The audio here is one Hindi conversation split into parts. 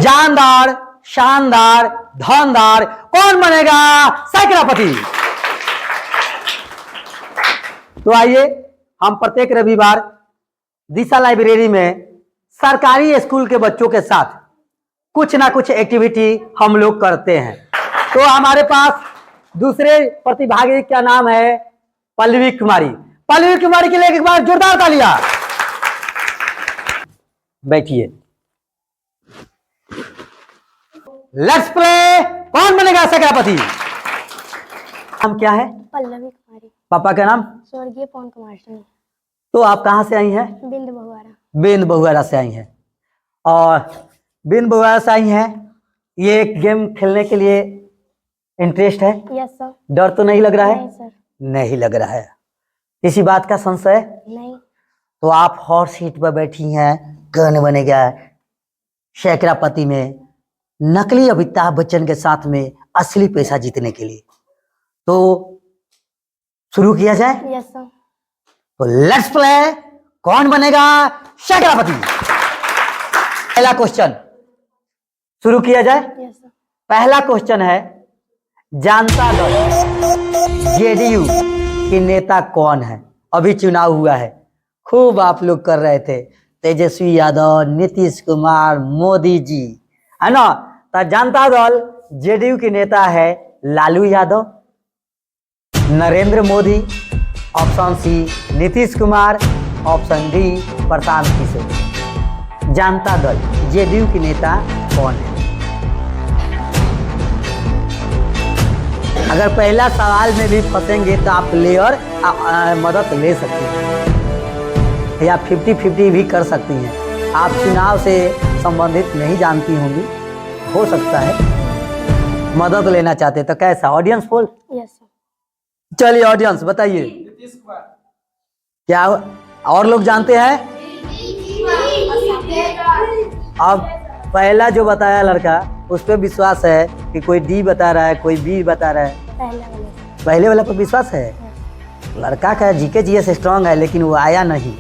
जानदार, शानदार, धनदार कौन बनेगा सैकड़ापति। तो आइए हम प्रत्येक रविवार दिशा लाइब्रेरी में सरकारी स्कूल के बच्चों के साथ कुछ ना कुछ एक्टिविटी हम लोग करते हैं। तो हमारे पास दूसरे प्रतिभागी का नाम है पल्लवी कुमारी। पल्लवी कुमारी के लिए एक बार जोरदार तालियां। बैठिए। Let's play. कौन बनेगा सैकड़ापति। नाम क्या है। पल्लवी कुमारी। पापा का नाम स्वर्गीय पवन कुमार सिंह। तो आप कहाँ से आई हैं। बिंद बहुआरा। बिंद बहुआरा से आई हैं। और बिंद बहुआरा से आई हैं। ये एक गेम खेलने के लिए इंटरेस्ट है। Yes sir. डर तो नहीं लग रहा है। नहीं सर। नहीं लग रहा है। किसी बात का संशय नहीं। तो आप हॉट सीट पर बैठी हैं। कौन बनेगा सैकड़ापति में नकली अमिताभ बच्चन के साथ में असली पैसा जीतने के लिए। तो शुरू किया जाए। Yes sir. तो लेट्स प्ले। कौन बनेगा सैकड़ापति। पहला क्वेश्चन शुरू किया जाए। Yes sir. पहला क्वेश्चन है जनता दल जेडीयू के नेता कौन है। अभी चुनाव हुआ है, खूब आप लोग कर रहे थे। तेजस्वी यादव, नीतीश कुमार, मोदी जी, है ना। तो जनता दल जेडीयू के नेता है Lalu Yadav, Narendra Modi, option C Nitish Kumar, option D Prashant Kishor. Janata Dal JDU के नेता कौन है। अगर पहला सवाल में भी फंसेंगे तो आप प्लेयर मदद ले सकते हैं या 50-50 भी कर सकती हैं। आप चुनाव से संबंधित नहीं जानती होंगी, हो सकता है मदद लेना चाहते तो कैसा। Audience poll. Yes sir. चलिए ऑडियंस बताइए क्या और लोग जानते हैं। अब पहला जो बताया लड़का उस पर विश्वास है कि कोई डी बता रहा है, कोई बी बता रहा है। पहले वाला पर विश्वास है। लड़का का जीके जीएस स्ट्रांग है लेकिन वो आया नहीं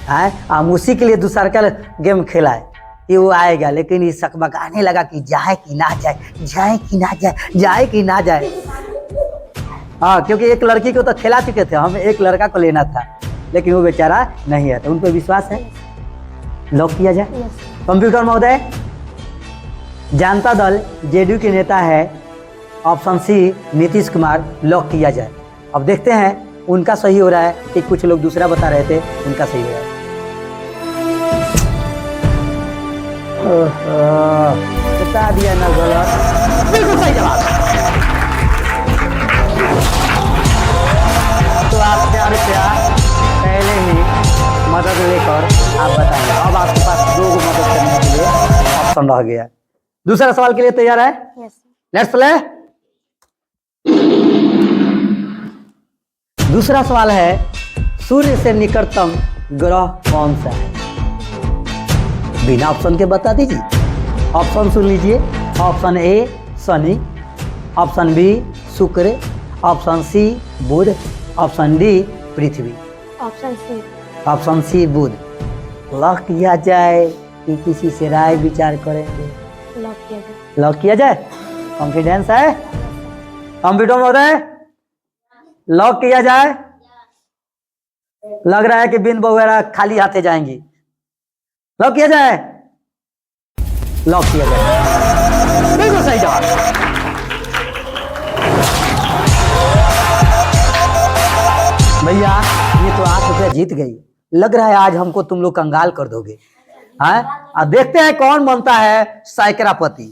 है। हम उसी के लिए दूसरा का गेम खेला है कि वो आएगा, लेकिन ये सकबकाने लगा कि जाए कि ना जाए, जाए कि ना जाए, जाए कि ना जाए। हाँ, क्योंकि एक लड़की को तो खिला चुके थे, हमें एक लड़का को लेना था लेकिन वो बेचारा नहीं है। तो उन पर विश्वास है। लॉक किया जाए। कंप्यूटर महोदय, जनता दल जेडीयू के नेता है option C Nitish Kumar. Lock किया जाए। अब देखते हैं उनका सही हो रहा है कि कुछ लोग दूसरा बता रहे थे उनका सही हो रहा है। बता दिया ना गलत, बिल्कुल सही जवाब। तो आप 4 रुपया पहले ही मदद लेकर आप बताएंगे। अब आपके पास 2 मदद करने के लिए ऑप्शन रह गया है। दूसरा सवाल के लिए तैयार है। यस। Let's play. दूसरा सवाल है सूर्य से निकटतम ग्रह कौन सा है। बिना ऑप्शन के बता दीजिए। ऑप्शन सुन लीजिए। Option A Shani, option B Shukra, option C Budh, option D Prithvi. Option C. Option C Budh. Lock किया जाए कि किसी से राय विचार करेंगे। लॉक किया जाए। लॉक किया जाए। कॉन्फिडेंस है। कंप्यूटर महोदय लॉक किया जाए। लग रहा है कि बिंद बहुआरा खाली हाथे जाएंगी। लॉक किया जाए। लॉक किया जाए। बिल्कुल सही जवाब। भैया ये तो 8 रुपया जीत गई। लग रहा है आज हमको तुम लोग कंगाल कर दोगे। हाँ, अब देखते हैं कौन बनता है सैकड़ापति।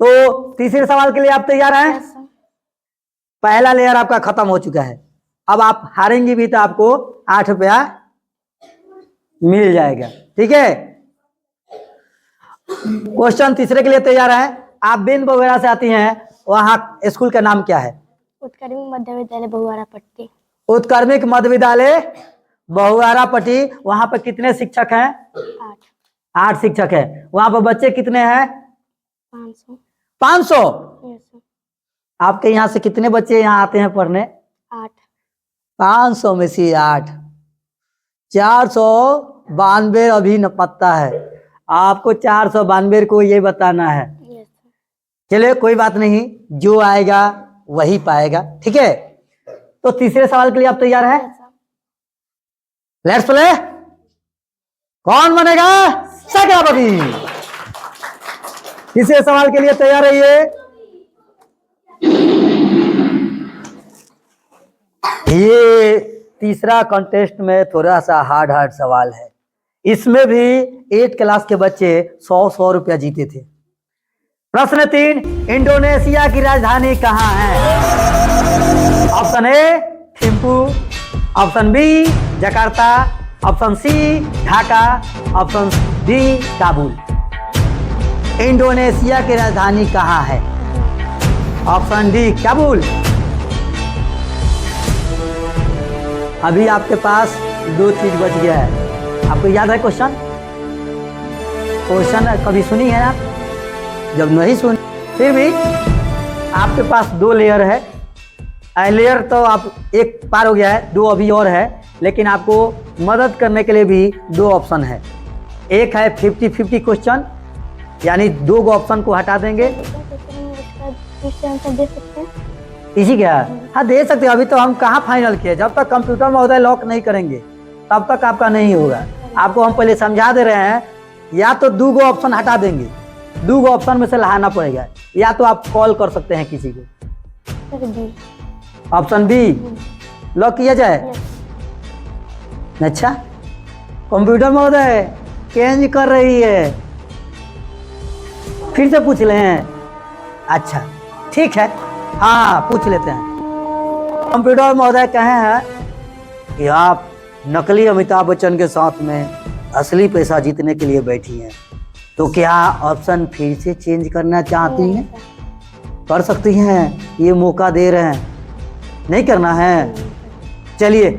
तो तीसरे सवाल के लिए आप तैयार हैं। पहला लेयर आपका खत्म हो चुका है। अब आप हारेंगे भी तो आपको 8 रुपया मिल जाएगा। ठीक है। क्वेश्चन तीसरे के लिए तैयार है। आप बिंद बहुआरा से आती हैं, वहां स्कूल का नाम क्या है। उत्कर्मिक मध्य विद्यालय बहुआरा पट्टी। उत्कर्मिक मध्य विद्यालय बहुआरा पट्टी। वहां पर कितने शिक्षक हैं। 8 शिक्षक हैं। वहां पर बच्चे कितने हैं। 500। 500। यस। आपके यहाँ से कितने बच्चे यहाँ आते हैं पढ़ने। 8। 500 में से 8, 492 अभी न पता है। आपको 492 को ये बताना है। Yes sir. चलिए कोई बात नहीं, जो आएगा वही पाएगा, ठीक है। तो तीसरे सवाल के लिए आप तैयार है? Yes sir. Let's play. कौन बनेगा सैकड़ापति? तीसरे सवाल के लिए तैयार रहिए। ये तीसरा कॉन्टेस्ट में थोड़ा सा हार्ड सवाल है। इसमें भी 8 क्लास के बच्चे 100 रुपया जीते थे। प्रश्न 3, इंडोनेशिया की राजधानी कहाँ है? Option A Thimphu, option B Jakarta, option C Dhaka, option D Kabul. Indonesia की राजधानी कहाँ है? Option D Kabul. अभी आपके पास 2 चीज बच गया है। आपको याद है क्वेश्चन? क्वेश्चन कभी सुनी है आप? जब नहीं सुनी, फिर भी आपके पास 2 लेयर है। लेयर तो आप एक पार हो गया है, 2 अभी और है, लेकिन आपको मदद करने के लिए भी 2 ऑप्शन है। एक है 50-50 क्वेश्चन, यानी 2 ऑप्शन को हटा देंगे। इसका आंसर दे सकते हैं? इसी क्या? हाँ दे सकते हो। अभी तो हम कहाँ फाइनल किए, जब तक कंप्यूटर महोदय लॉक नहीं करेंगे तब तक आपका नहीं होगा। आपको हम पहले समझा दे रहे हैं, या तो 2 ऑप्शन हटा देंगे, 2 ऑप्शन में से लाना पड़ेगा, या तो आप कॉल कर सकते हैं किसी को। Sir B. Option B lock किया जाए? यस। अच्छा, कंप्यूटर महोदय चेंज कर रही है, फिर से पूछ लें? अच्छा ठीक है, हाँ पूछ लेते हैं। कंप्यूटर महोदय कहे हैं कि आप नकली अमिताभ बच्चन के साथ में असली पैसा जीतने के लिए बैठी हैं, तो क्या ऑप्शन फिर से चेंज करना चाहती हैं? कर सकती हैं, ये मौका दे रहे हैं। नहीं करना है? चलिए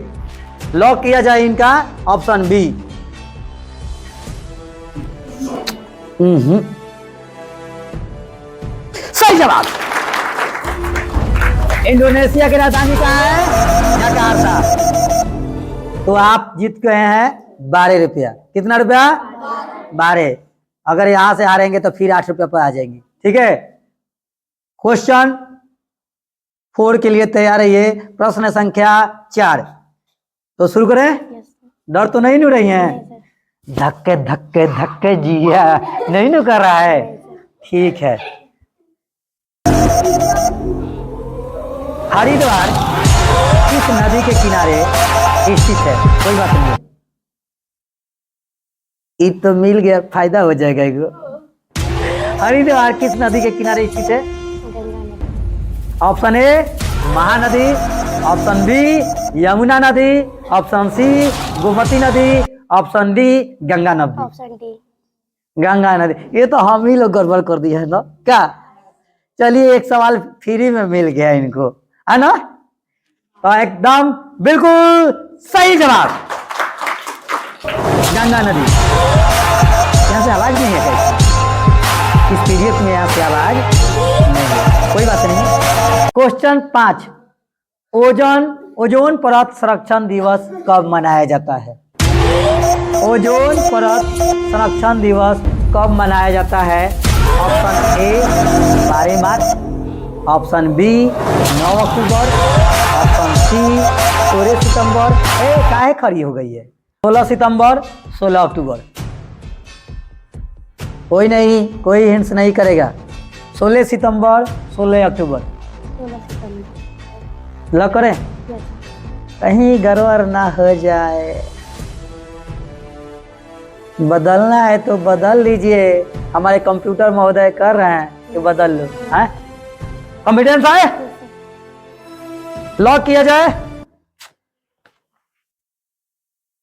लॉक किया जाए इनका ऑप्शन बी। सही जवाब। इंडोनेशिया की राजधानी कहाँ है? जकार्ता। तो आप जीत गए हैं 12 रुपया। कितना रुपया? 12। अगर यहां से हारेंगे तो फिर 8 रुपया पर आ जाएंगे, ठीक है। क्वेश्चन 4 के लिए तैयार रहिए। प्रश्न संख्या 4। तो शुरू करें? Yes sir. डर तो नहीं नु रही हैं? नहीं सर। धक्के धक्के धक्के जिया नहीं नु कर रहा है? ठीक है। हरिद्वार किस नदी के किनारे स्थित है? कोई बात नहीं, ये तो मिल गया, फायदा हो जाएगा इनको। हरिद्वार किस नदी के किनारे स्थित है? गंगा नदी। Option A Mahanadi, option B Yamuna नदी, ऑप्शन सी गोमती नदी, ऑप्शन डी गंगा नदी। Option D. गंगा नदी। ये तो हम ही लोग गड़बड़ कर दिए है ना क्या? चलिए एक सवाल फ्री में मिल गया इनको, है ना? तो एकदम बिल्कुल सही जवाब, गंगा नदी। यहाँ से आवाज नहीं है कैसे? इस पीरियड में यहाँ से आवाज नहीं है, कोई बात नहीं। क्वेश्चन 5, ओजोन परत संरक्षण दिवस कब मनाया जाता है? ओजोन परत संरक्षण दिवस कब मनाया जाता है? ऑप्शन ए 12 मार्च, ऑप्शन बी 9 अक्टूबर, ऑप्शन सी 16 सितंबर। काहे खड़ी हो गई है? 16 सितंबर, 16 अक्टूबर। कोई नहीं, कोई हिंट्स नहीं करेगा। 16 सितंबर, 16 अक्टूबर 16 सितंबर। लग करें? यस। कहीं गड़बड़ ना हो जाए। बदलना है तो बदल लीजिए, हमारे कंप्यूटर महोदय कर रहे हैं कि बदल लो। हैं? कॉन्फिडेंस आए? लॉक किया जाए?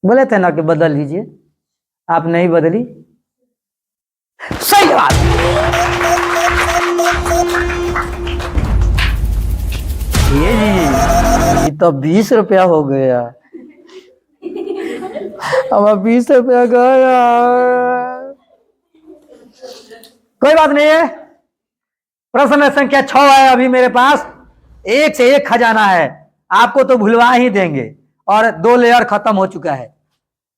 बोले थे ना कि बदल लीजिए, आप नहीं बदली। सही जवाब। ये तो 20 रुपया हो गया। अब 20 रुपया गया। कोई बात नहीं है। प्रश्न संख्या 6 है अभी मेरे पास। 1 से 1 खजाना है, आपको तो भुलवा ही देंगे, और 2 लेयर खत्म हो चुका है।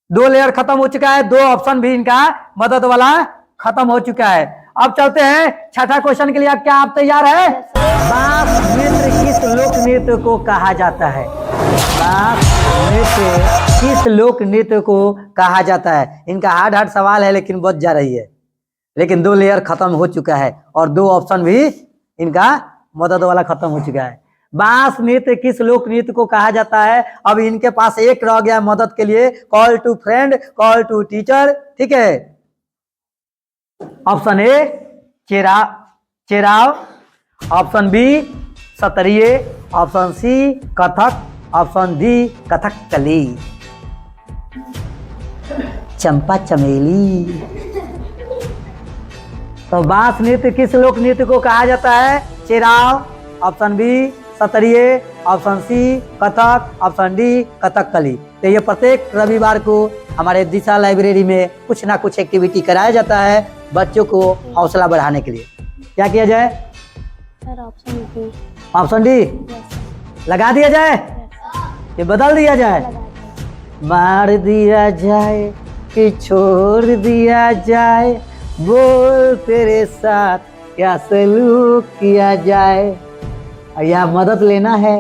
2 लेयर खत्म हो चुका है, 2 ऑप्शन भी इनका मदद वाला खत्म हो चुका है। अब चलते हैं छठा क्वेश्चन के लिए। क्या आप तैयार है? बांस नृत्य किस लोक नृत्य को कहा जाता है? बांस नृत्य किस लोक नृत्य को कहा जाता है? इनका हार्ड सवाल है लेकिन बच जा रही है, लेकिन 2 लेयर खत्म हो चुका है और 2 ऑप्शन भी इनका मदद वाला खत्म हो चुका है। बांस नृत्य किस लोक नृत्य को कहा जाता है? अब इनके पास एक रह गया मदद के लिए, call to friend, call to teacher. ठीक है, option A Cheraw, option B Sattriya, option C Kathak, option D Kathakali. चंपा चमेली। तो बांस नृत्य किस लोक नृत्य को कहा जाता है? Cheraw, option B Sattriya, option C Kathak, option D Kathakali. तो ये प्रत्येक रविवार को हमारे दिशा लाइब्रेरी में कुछ ना कुछ एक्टिविटी कराया जाता है बच्चों को हौसला बढ़ाने के लिए। क्या किया जाए? Sir option D. Option D लगा दिया जाए कि बदल दिया जाए? मार दिया जाए कि छोड़ दिया जाए, बोल तेरे साथ क्या सलूक किया जाए। या मदद लेना है?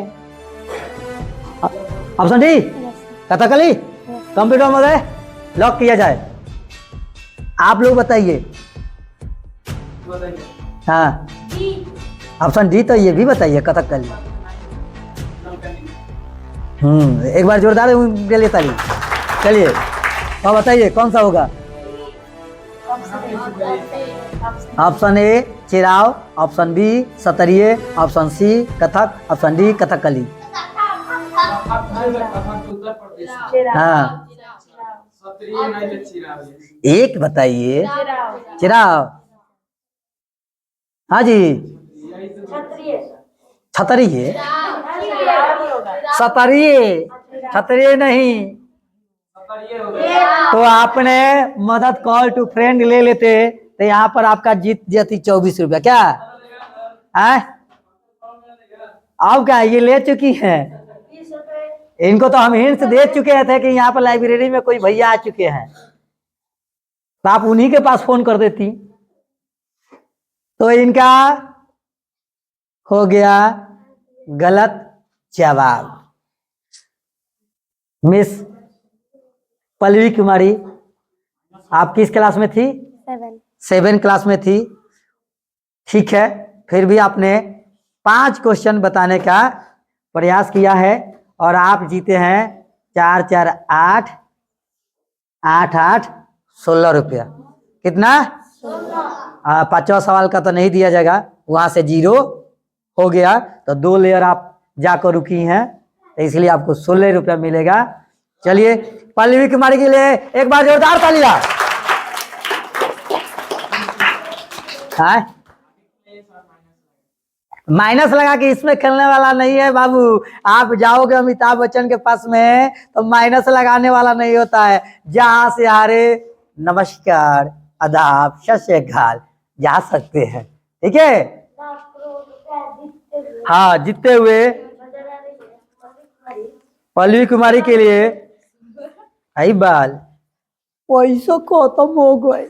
Option D Kathakali. कंप्यूटर मदद लॉक किया जाए। आप लोग बताइए। हाँ, ऑप्शन डी तो ये भी बताइए कथकली। एक बार जोरदार के लिए ताली। चलिए अब बताइए कौन सा होगा? Option A Cheraw, option B Sattriya, option C Kathak, option D Kathakali. हाँ, एक बताइए। चिराव। हाँ जी, छतरिये। सतरिये, छतरिये नहीं तो आपने मदद कॉल टू फ्रेंड ले लेते तो यहाँ पर आपका जीत जाती 24 रुपया। क्या है? अब क्या ये ले चुकी है? इनको तो हम हिंट्स दे चुके थे कि यहाँ पर लाइब्रेरी में कोई भैया आ चुके हैं, तो आप उन्हीं के पास फोन कर देती। तो इनका हो गया गलत जवाब। मिस पल्लवी कुमारी, आप किस क्लास में थी? 7 क्लास में थी। ठीक है, फिर भी आपने 5 क्वेश्चन बताने का प्रयास किया है और आप जीते हैं 4 4 8 8 8 16 रुपया। कितना? 5वां सवाल का तो नहीं दिया जाएगा, वहां से 0 हो गया। तो 2 लेयर आप जाकर रुकी हैं, तो इसलिए आपको 16 रुपया मिलेगा। चलिए पल्लवी कुमारी के लिए एक बार जोरदार तालियां। माइनस लगा के इसमें खेलने वाला नहीं है बाबू। आप जाओगे अमिताभ बच्चन के पास में तो माइनस लगाने वाला नहीं होता है। जहां से हारे नमस्कार आदाब सत श्री अकाल जा सकते हैं। ठीक है, हाँ, जीतते हुए पल्लवी कुमारी के लिए आई बाल पैसा खत्म हो गए।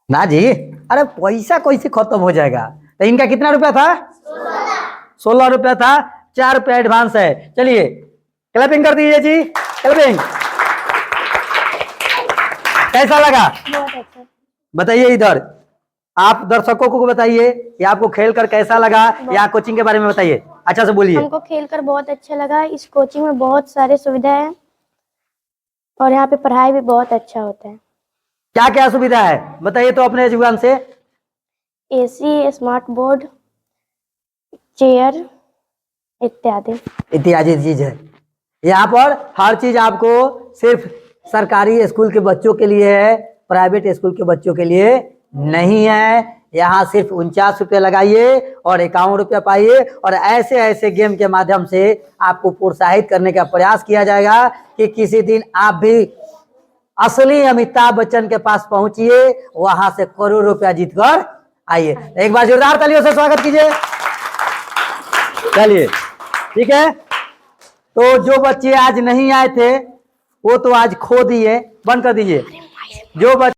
ना जी, अरे पैसा कैसे खत्म हो जाएगा? तो इनका कितना रुपया था? 16 रुपया था। 4 रुपया एडवांस है। चलिए क्लैपिंग कर दीजिए जी, क्लैपिंग। कैसा लगा बताइए? इधर आप दर्शकों को बताइए कि आपको खेलकर कैसा लगा, या कोचिंग के बारे में बताइए। अच्छा से बोलिए। हमको खेलकर बहुत अच्छा लगा। इस कोचिंग में बहुत सारे सुविधा है और यहाँ पे पढ़ाई भी बहुत अच्छा होता है। क्या क्या सुविधा है बताइए तो अपने जुबान से। AC, स्मार्ट बोर्ड, चेयर इत्यादि इत्यादि चीज है। यहाँ पर हर चीज आपको सिर्फ सरकारी स्कूल के बच्चों के लिए है, प्राइवेट स्कूल के बच्चों के लिए नहीं है। यहाँ सिर्फ 49 रुपये लगाइए और 51 रुपया पाइए, और ऐसे ऐसे गेम के माध्यम से आपको प्रोत्साहित करने का प्रयास किया जाएगा कि किसी दिन आप भी असली अमिताभ बच्चन के पास पहुंचिए, वहां से करोड़ रुपया जीत कर आइए। एक बार जोरदार तालियों से स्वागत कीजिए। चलिए ठीक है। तो जो बच्चे आज नहीं आए थे वो तो आज खो दिए। बंद कर दीजिए। जो बच्चे